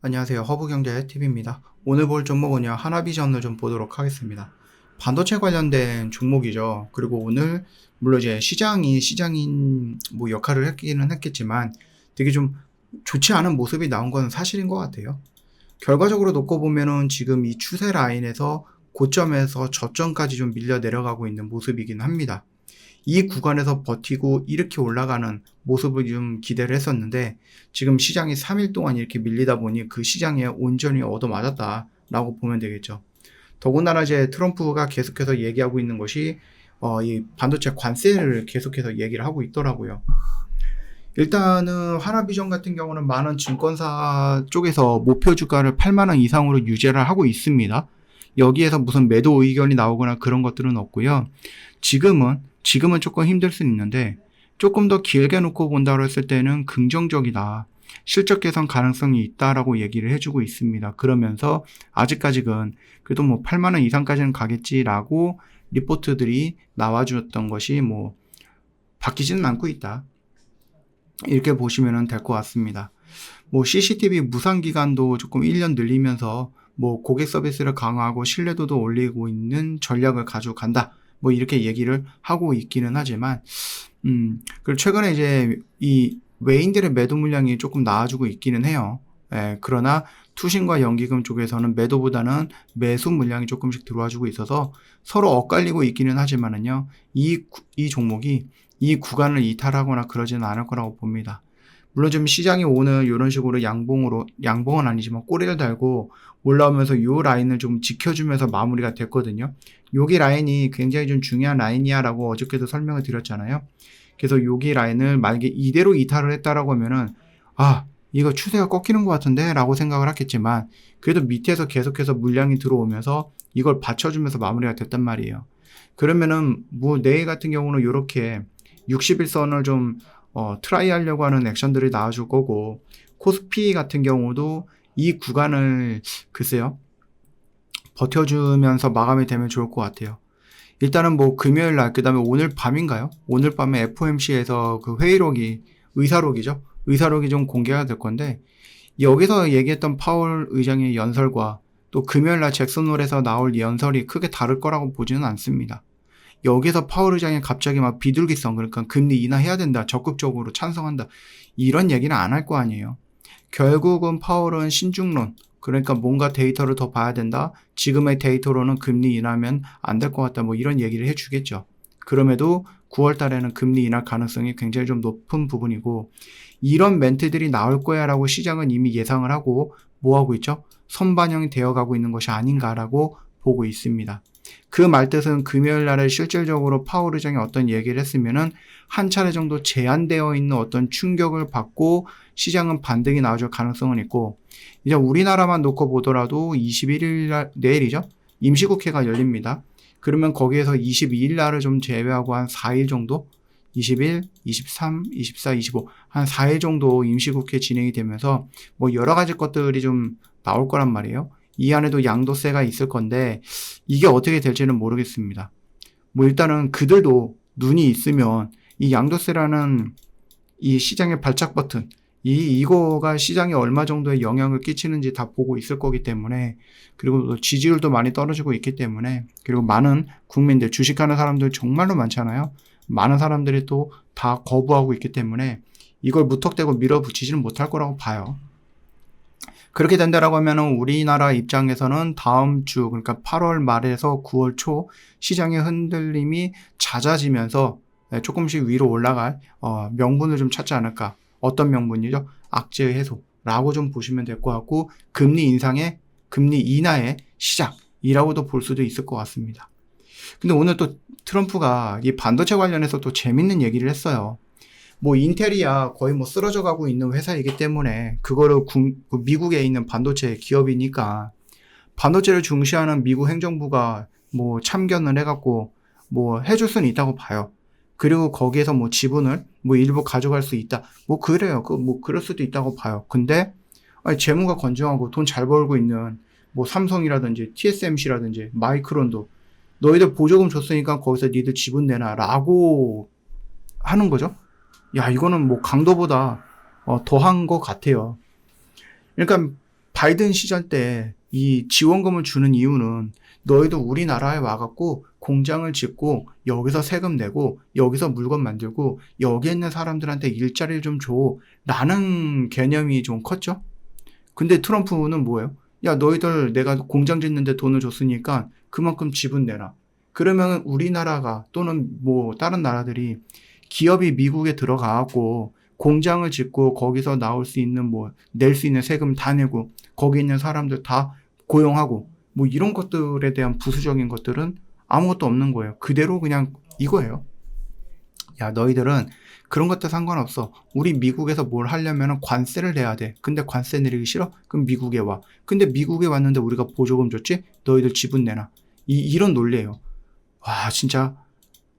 안녕하세요. 허브경제TV입니다. 오늘 볼 종목은요, 하나비전을 좀 보도록 하겠습니다. 반도체 관련된 종목이죠. 그리고 오늘, 물론 이제 시장인 뭐 역할을 했기는 했겠지만 되게 좀 좋지 않은 모습이 나온 건 사실인 것 같아요. 결과적으로 놓고 보면은 지금 이 추세 라인에서 고점에서 저점까지 좀 밀려 내려가고 있는 모습이긴 합니다. 이 구간에서 버티고 이렇게 올라가는 모습을 좀 기대를 했었는데 지금 시장이 3일 동안 이렇게 밀리다 보니 그 시장에 온전히 얻어맞았다라고 보면 되겠죠. 더군다나 이제 트럼프가 계속해서 얘기하고 있는 것이 이 반도체 관세를 계속해서 얘기를 하고 있더라고요. 일단은 하나비전 같은 경우는 많은 증권사 쪽에서 목표 주가를 8만 원 이상으로 유지를 하고 있습니다. 여기에서 무슨 매도 의견이 나오거나 그런 것들은 없고요. 지금은 조금 힘들 수 있는데 조금 더 길게 놓고 본다고 했을 때는 긍정적이다. 실적 개선 가능성이 있다라고 얘기를 해주고 있습니다. 그러면서 아직까지는 그래도 뭐 8만 원 이상까지는 가겠지라고 리포트들이 나와주었던 것이 뭐 바뀌지는 않고 있다. 이렇게 보시면 될 것 같습니다. 뭐 CCTV 무상 기간도 조금 1년 늘리면서 뭐 고객 서비스를 강화하고 신뢰도도 올리고 있는 전략을 가져간다. 뭐 이렇게 얘기를 하고 있기는 하지만 그리고 최근에 이제 이 외인들의 매도 물량이 조금 나아지고 있기는 해요. 그러나 투신과 연기금 쪽에서는 매도보다는 매수 물량이 조금씩 들어와주고 있어서 서로 엇갈리고 있기는 하지만은요, 이 종목이 이 구간을 이탈하거나 그러지는 않을 거라고 봅니다. 물론 좀 시장이 오늘 이런 식으로 양봉은 아니지만 꼬리를 달고 올라오면서 이 라인을 좀 지켜주면서 마무리가 됐거든요. 여기 라인이 굉장히 좀 중요한 라인이야 라고 어저께도 설명을 드렸잖아요. 그래서 여기 라인을 만약에 이대로 이탈을 했다라고 하면은 이거 추세가 꺾이는 것 같은데 라고 생각을 하겠지만 그래도 밑에서 계속해서 물량이 들어오면서 이걸 받쳐주면서 마무리가 됐단 말이에요. 그러면은 뭐 내일 같은 경우는 이렇게 60일선을 좀 트라이 하려고 하는 액션들이 나와줄 거고, 코스피 같은 경우도 이 구간을 글쎄요 버텨주면서 마감이 되면 좋을 것 같아요. 일단은 뭐 금요일 날, 그 다음에 오늘 밤인가요? 오늘 밤에 FOMC에서 그 의사록이 좀 공개가 될 건데, 여기서 얘기했던 파월 의장의 연설과 또 금요일 날 잭슨홀에서 나올 연설이 크게 다를 거라고 보지는 않습니다. 여기서 파월 의장이 갑자기 막 비둘기성, 그러니까 금리 인하해야 된다, 적극적으로 찬성한다, 이런 얘기는 안 할 거 아니에요. 결국은 파월은 신중론, 그러니까 뭔가 데이터를 더 봐야 된다, 지금의 데이터로는 금리 인하면 안 될 것 같다, 뭐 이런 얘기를 해주겠죠. 그럼에도 9월 달에는 금리 인하 가능성이 굉장히 좀 높은 부분이고, 이런 멘트들이 나올 거야 라고 시장은 이미 예상을 하고 뭐 하고 있죠? 선반영이 되어가고 있는 것이 아닌가라고 보고 있습니다. 그 말뜻은 금요일 날에 실질적으로 파월 의장이 어떤 얘기를 했으면은 한 차례 정도 제한되어 있는 어떤 충격을 받고 시장은 반등이 나와줄 가능성은 있고, 이제 우리나라만 놓고 보더라도 21일 날, 내일이죠? 임시국회가 열립니다. 그러면 거기에서 22일 날을 좀 제외하고 한 4일 정도? 21, 23, 24, 25, 한 4일 정도 임시국회 진행이 되면서 뭐 여러 가지 것들이 좀 나올 거란 말이에요. 이 안에도 양도세가 있을 건데 이게 어떻게 될지는 모르겠습니다. 뭐 일단은 그들도 눈이 있으면 이 양도세라는 이 시장의 발작 버튼, 이거가 시장에 얼마 정도의 영향을 끼치는지 다 보고 있을 거기 때문에, 그리고 지지율도 많이 떨어지고 있기 때문에, 그리고 많은 국민들, 주식하는 사람들 정말로 많잖아요. 많은 사람들이 또 다 거부하고 있기 때문에 이걸 무턱대고 밀어붙이지는 못할 거라고 봐요. 그렇게 된다라고 하면은 우리나라 입장에서는 다음 주, 그러니까 8월 말에서 9월 초 시장의 흔들림이 잦아지면서 조금씩 위로 올라갈 명분을 좀 찾지 않을까. 어떤 명분이죠? 악재 해소라고 좀 보시면 될 것 같고, 금리 인하의 시작이라고도 볼 수도 있을 것 같습니다. 근데 오늘 또 트럼프가 이 반도체 관련해서 또 재밌는 얘기를 했어요. 뭐 인텔이야 거의 뭐 쓰러져 가고 있는 회사이기 때문에 그거를 미국에 있는 반도체 기업이니까 반도체를 중시하는 미국 행정부가 뭐 참견을 해갖고 뭐 해줄 수는 있다고 봐요. 그리고 거기에서 뭐 지분을 뭐 일부 가져갈 수 있다. 뭐 그래요. 뭐 그럴 수도 있다고 봐요. 근데 재무가 건전하고 돈 잘 벌고 있는 뭐 삼성이라든지 TSMC라든지 마이크론도 너희들 보조금 줬으니까 거기서 니들 지분 내놔 라고 하는 거죠. 야, 이거는 뭐 강도보다 더한 것 같아요. 그러니까 바이든 시절 때 이 지원금을 주는 이유는 너희도 우리나라에 와갖고 공장을 짓고 여기서 세금 내고 여기서 물건 만들고 여기 있는 사람들한테 일자리를 좀 줘 라는 개념이 좀 컸죠. 근데 트럼프는 뭐예요? 야, 너희들 내가 공장 짓는데 돈을 줬으니까 그만큼 지분 내라. 그러면 우리나라가 또는 뭐 다른 나라들이 기업이 미국에 들어가고 공장을 짓고 거기서 나올 수 있는 뭐 낼 수 있는 세금 다 내고 거기 있는 사람들 다 고용하고 뭐 이런 것들에 대한 부수적인 것들은 아무것도 없는 거예요. 그대로 그냥 이거예요. 야, 너희들은 그런 것도 상관없어. 우리 미국에서 뭘 하려면 관세를 내야 돼. 근데 관세 내리기 싫어? 그럼 미국에 와. 근데 미국에 왔는데 우리가 보조금 줬지? 너희들 지분 내놔. 이런 논리예요. 와, 진짜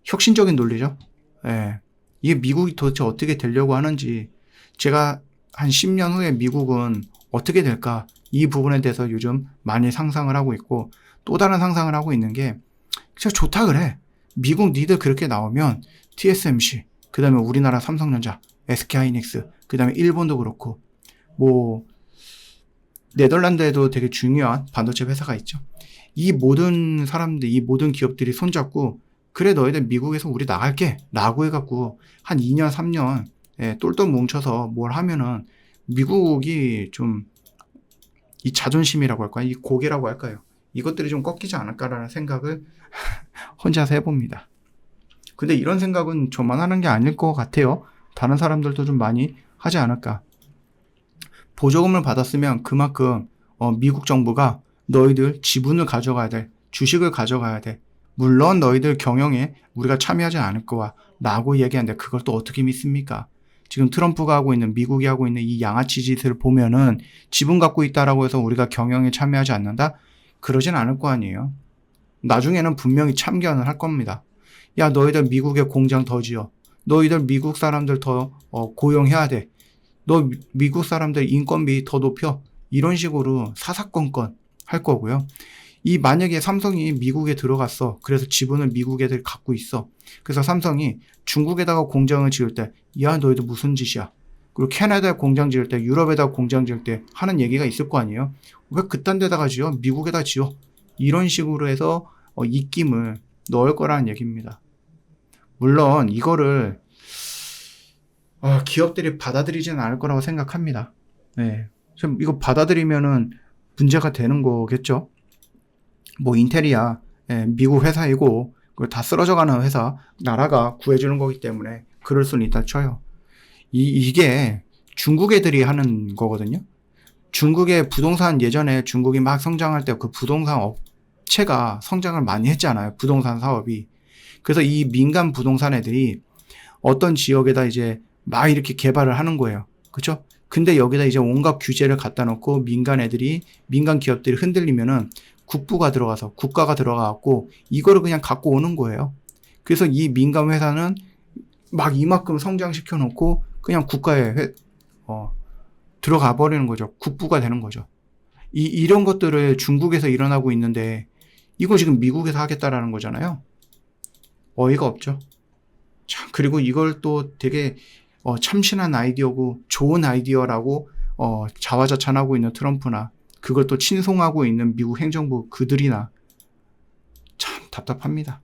혁신적인 논리죠. 예. 이게 미국이 도대체 어떻게 되려고 하는지, 제가 한 10년 후에 미국은 어떻게 될까? 이 부분에 대해서 요즘 많이 상상을 하고 있고, 또 다른 상상을 하고 있는 게, 진짜 좋다 그래. 미국 니들 그렇게 나오면 TSMC, 그 다음에 우리나라 삼성전자, SK하이닉스, 그 다음에 일본도 그렇고, 뭐 네덜란드에도 되게 중요한 반도체 회사가 있죠. 이 모든 사람들, 이 모든 기업들이 손잡고, 그래 너희들 미국에서 우리 나갈게 라고 해갖고 한 2년 3년 똘똘 뭉쳐서 뭘 하면은 미국이 좀 이 자존심이라고 할까요? 이 고개라고 할까요? 이것들이 좀 꺾이지 않을까라는 생각을 혼자서 해봅니다. 근데 이런 생각은 저만 하는 게 아닐 것 같아요. 다른 사람들도 좀 많이 하지 않을까. 보조금을 받았으면 그만큼 미국 정부가 너희들 지분을 가져가야 돼. 주식을 가져가야 돼. 물론 너희들 경영에 우리가 참여하지 않을 거야 라고 얘기하는데 그걸 또 어떻게 믿습니까? 지금 트럼프가 하고 있는, 미국이 하고 있는 이 양아치 짓을 보면은 지분 갖고 있다라고 해서 우리가 경영에 참여하지 않는다? 그러진 않을 거 아니에요. 나중에는 분명히 참견을 할 겁니다. 야, 너희들 미국에 공장 더 지어. 너희들 미국 사람들 더 고용해야 돼. 너 미국 사람들 인건비 더 높여. 이런 식으로 사사건건 할 거고요. 이 만약에 삼성이 미국에 들어갔어. 그래서 지분을 미국 애들이 갖고 있어. 그래서 삼성이 중국에다가 공장을 지을 때, 야, 너희들 무슨 짓이야. 그리고 캐나다에 공장 지을 때, 유럽에다가 공장 지을 때 하는 얘기가 있을 거 아니에요. 왜 그딴 데다가 지어? 미국에다 지어. 이런 식으로 해서 입김을 넣을 거라는 얘기입니다. 물론 이거를 기업들이 받아들이지는 않을 거라고 생각합니다. 네. 지금 이거 받아들이면은 문제가 되는 거겠죠. 뭐 인텔이야 미국 회사이고 그걸 다 쓰러져가는 회사, 나라가 구해주는 거기 때문에 그럴 수는 있다 쳐요. 이게 중국 애들이 하는 거거든요. 중국의 부동산, 예전에 중국이 막 성장할 때 그 부동산 업체가 성장을 많이 했잖아요. 부동산 사업이. 그래서 이 민간 부동산 애들이 어떤 지역에다 이제 막 이렇게 개발을 하는 거예요. 그렇죠? 근데 여기다 이제 온갖 규제를 갖다 놓고 민간 기업들이 흔들리면은 국부가 들어가서, 국가가 들어가갖고 이거를 그냥 갖고 오는 거예요. 그래서 이 민간 회사는 막 이만큼 성장시켜 놓고 그냥 국가에 들어가 버리는 거죠. 국부가 되는 거죠. 이런 것들을 중국에서 일어나고 있는데 이거 지금 미국에서 하겠다라는 거잖아요. 어이가 없죠. 참, 그리고 이걸 또 되게 참신한 아이디어고 좋은 아이디어라고 자화자찬하고 있는 트럼프나 그걸 또 친송하고 있는 미국 행정부 그들이나 참 답답합니다.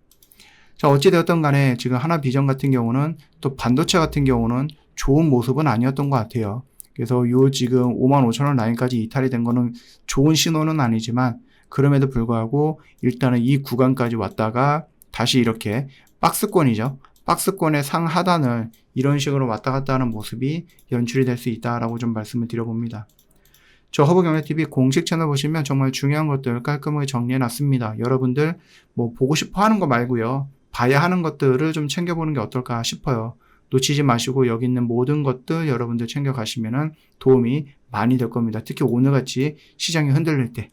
자, 어찌되었던 간에 지금 하나비전 같은 경우는 또 반도체 같은 경우는 좋은 모습은 아니었던 것 같아요. 그래서 요 지금 55,000원 라인까지 이탈이 된 거는 좋은 신호는 아니지만 그럼에도 불구하고 일단은 이 구간까지 왔다가 다시 이렇게 박스권이죠. 박스권의 상하단을 이런 식으로 왔다 갔다 하는 모습이 연출이 될 수 있다라고 좀 말씀을 드려봅니다. 저 허브경제TV 공식 채널 보시면 정말 중요한 것들 깔끔하게 정리해 놨습니다. 여러분들 뭐 보고 싶어 하는 거 말고요. 봐야 하는 것들을 좀 챙겨보는 게 어떨까 싶어요. 놓치지 마시고 여기 있는 모든 것들 여러분들 챙겨가시면 도움이 많이 될 겁니다. 특히 오늘같이 시장이 흔들릴 때.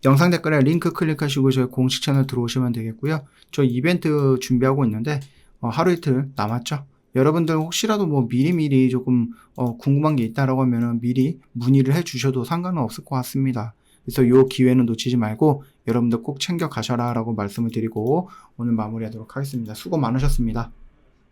영상 댓글에 링크 클릭하시고 저희 공식 채널 들어오시면 되겠고요. 저 이벤트 준비하고 있는데 하루 이틀 남았죠. 여러분들 혹시라도 뭐 미리미리 조금 궁금한 게 있다라고 하면은 미리 문의를 해 주셔도 상관은 없을 것 같습니다. 그래서 이 기회는 놓치지 말고 여러분들 꼭 챙겨 가셔라 라고 말씀을 드리고 오늘 마무리하도록 하겠습니다. 수고 많으셨습니다.